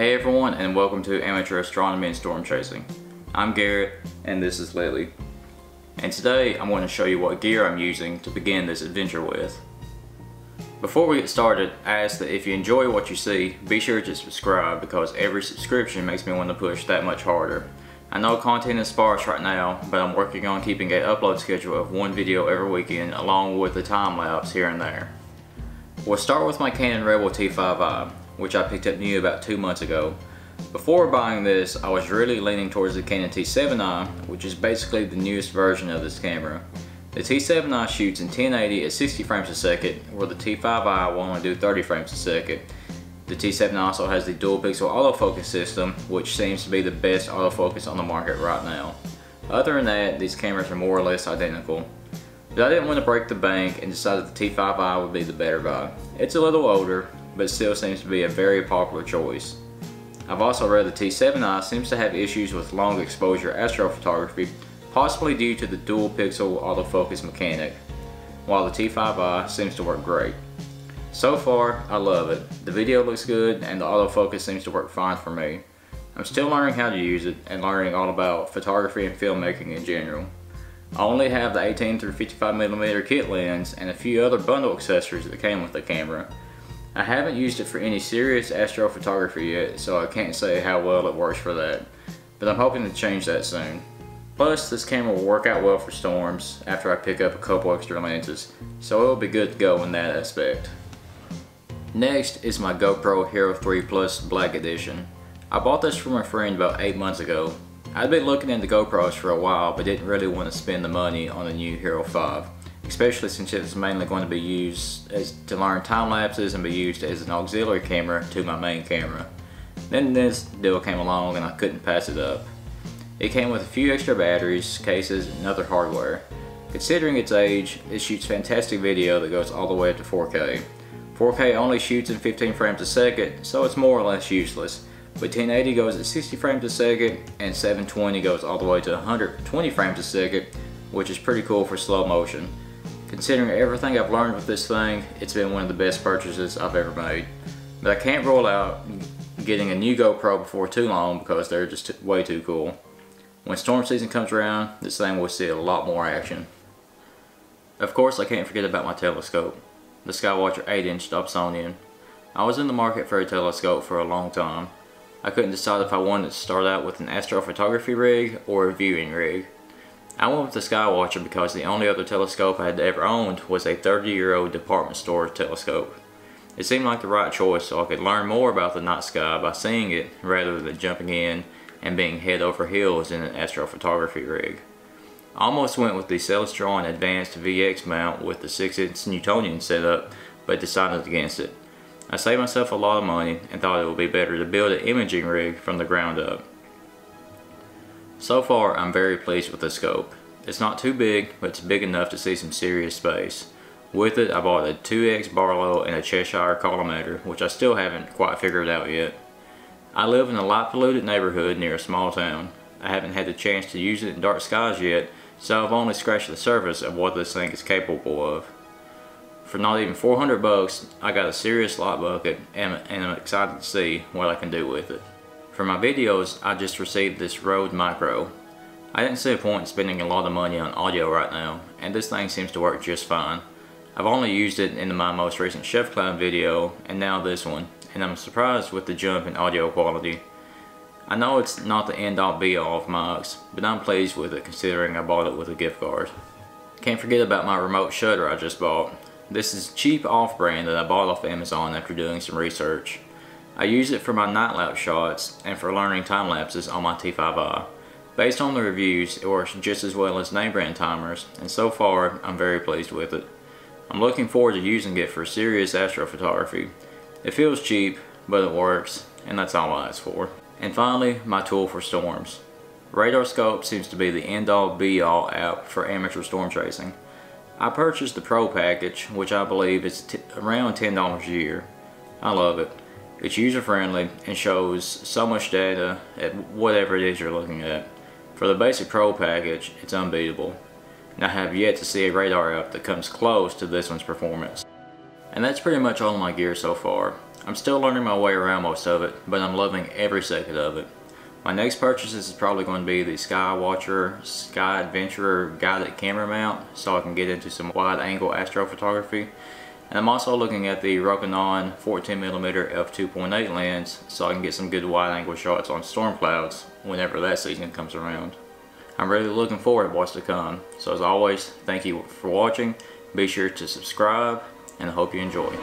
Hey everyone, and welcome to Amateur Astronomy and Stormchasing. I'm Garrett and this is Lily. And today I'm going to show you what gear I'm using to begin this adventure with. Before we get started, I ask that if you enjoy what you see, be sure to subscribe because every subscription makes me want to push that much harder. I know content is sparse right now, but I'm working on keeping an upload schedule of one video every weekend along with the time lapse here and there. We'll start with my Canon Rebel T5i, which I picked up new about 2 months ago. Before buying this, I was really leaning towards the Canon T7i, which is basically the newest version of this camera. The T7i shoots in 1080 at 60 frames a second, where the T5i will only do 30 frames a second. The T7i also has the dual pixel autofocus system, which seems to be the best autofocus on the market right now. Other than that, these cameras are more or less identical. But I didn't want to break the bank and decided the T5i would be the better buy. It's a little older, but still seems to be a very popular choice. I've also read the T7i seems to have issues with long exposure astrophotography, possibly due to the dual pixel autofocus mechanic, while the T5i seems to work great. So far, I love it. The video looks good and the autofocus seems to work fine for me. I'm still learning how to use it and learning all about photography and filmmaking in general. I only have the 18-55mm kit lens and a few other bundle accessories that came with the camera. I haven't used it for any serious astrophotography yet, so I can't say how well it works for that, but I'm hoping to change that soon. Plus, this camera will work out well for storms after I pick up a couple extra lenses, so it'll be good to go in that aspect. Next is my GoPro Hero 3 Plus Black Edition. I bought this from a friend about 8 months ago. I'd been looking into GoPros for a while, but didn't really want to spend the money on a new Hero 5. Especially since it's mainly going to be used to learn time lapses and be used as an auxiliary camera to my main camera. Then this deal came along and I couldn't pass it up. It came with a few extra batteries, cases, and other hardware. Considering its age, it shoots fantastic video that goes all the way up to 4K. 4K only shoots in 15 frames a second, so it's more or less useless. But 1080 goes at 60 frames a second, and 720 goes all the way to 120 frames a second, which is pretty cool for slow motion. Considering everything I've learned with this thing, it's been one of the best purchases I've ever made. But I can't rule out getting a new GoPro before too long because they're just way too cool. When storm season comes around, this thing will see a lot more action. Of course, I can't forget about my telescope, the Skywatcher 8-inch Dobsonian. I was in the market for a telescope for a long time. I couldn't decide if I wanted to start out with an astrophotography rig or a viewing rig. I went with the Skywatcher because the only other telescope I had ever owned was a 30-year-old department store telescope. It seemed like the right choice so I could learn more about the night sky by seeing it rather than jumping in and being head over heels in an astrophotography rig. I almost went with the Celestron Advanced VX mount with the 6-inch Newtonian setup, but decided against it. I saved myself a lot of money and thought it would be better to build an imaging rig from the ground up. So far, I'm very pleased with the scope. It's not too big, but it's big enough to see some serious space. With it, I bought a 2X Barlow and a Cheshire collimator, which I still haven't quite figured out yet. I live in a light polluted neighborhood near a small town. I haven't had the chance to use it in dark skies yet, so I've only scratched the surface of what this thing is capable of. For not even 400 bucks, I got a serious light bucket and I'm excited to see what I can do with it. For my videos, I just received this Rode Micro. I didn't see a point in spending a lot of money on audio right now, and this thing seems to work just fine. I've only used it in my most recent Chef Clown video, and now this one, and I'm surprised with the jump in audio quality. I know it's not the end-all be-all of mics, but I'm pleased with it considering I bought it with a gift card. Can't forget about my remote shutter I just bought. This is cheap off-brand that I bought off Amazon after doing some research. I use it for my night lapse shots and for learning time lapses on my T5i. Based on the reviews, it works just as well as name brand timers, and so far I'm very pleased with it. I'm looking forward to using it for serious astrophotography. It feels cheap, but it works, and that's all I ask for. And finally, my tool for storms. RadarScope seems to be the end-all be-all app for amateur storm chasing. I purchased the Pro package, which I believe is around $10 a year. I love it. It's user-friendly and shows so much data at whatever it is you're looking at. For the basic Pro package, it's unbeatable. And I have yet to see a radar app that comes close to this one's performance. And that's pretty much all of my gear so far. I'm still learning my way around most of it, but I'm loving every second of it. My next purchase is probably going to be the Skywatcher Sky Adventurer guided camera mount, so I can get into some wide angle astrophotography. And I'm also looking at the Rokinon 14mm f2.8 lens, so I can get some good wide angle shots on storm clouds whenever that season comes around. I'm really looking forward to what's to come. So as always, thank you for watching. Be sure to subscribe, and I hope you enjoy.